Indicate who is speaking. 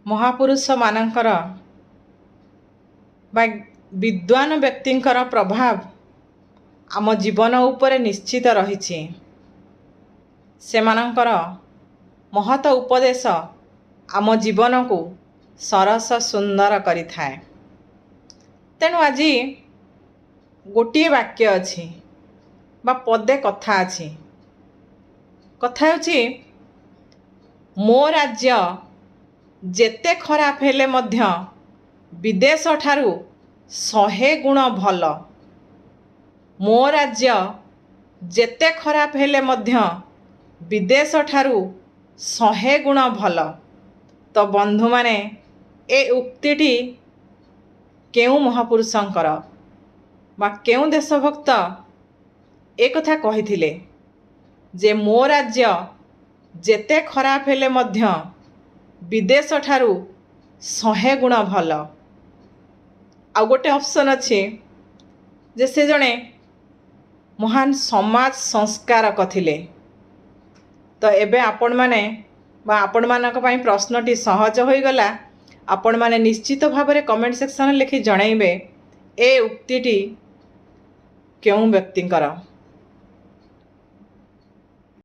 Speaker 1: महापुरुष मानकर बा विद्वान व्यक्तिंकर प्रभाव आम जीवन उपरे निश्चित रही। सेमानंकर महत उपदेश आम जीवन को सरस सुंदर करि थाए। तेणु आज गोटे वाक्य अच्छी बा पदे कथा अच्छी। कथा होची मो राज्य जेते खराब हेले मध्य विदेश ठारू 100 गुण भल। मो राज्य जेते खराब हेले मध्य विदेश ठारू 100 गुण भल। तो बंधु माने ए उक्तिटी केउ महापुरुषंकर बा केउ देशभक्त एक कथा कहिथिले जे मो राज्य जेते खराब हेले मध्य विदेश ठारू 100 गुण भल। आ गोटे ऑप्शन अच्छे जे से जणे महान समाज संस्कारक थिले। तो एबे आपण माने बा आपण मानक पई प्रश्नटी सहज होई गला। आपण माने निश्चित भाव में कमेंट सेक्शन लिखि जणाइबे ए उक्तिटी केउ व्यक्तिंकर।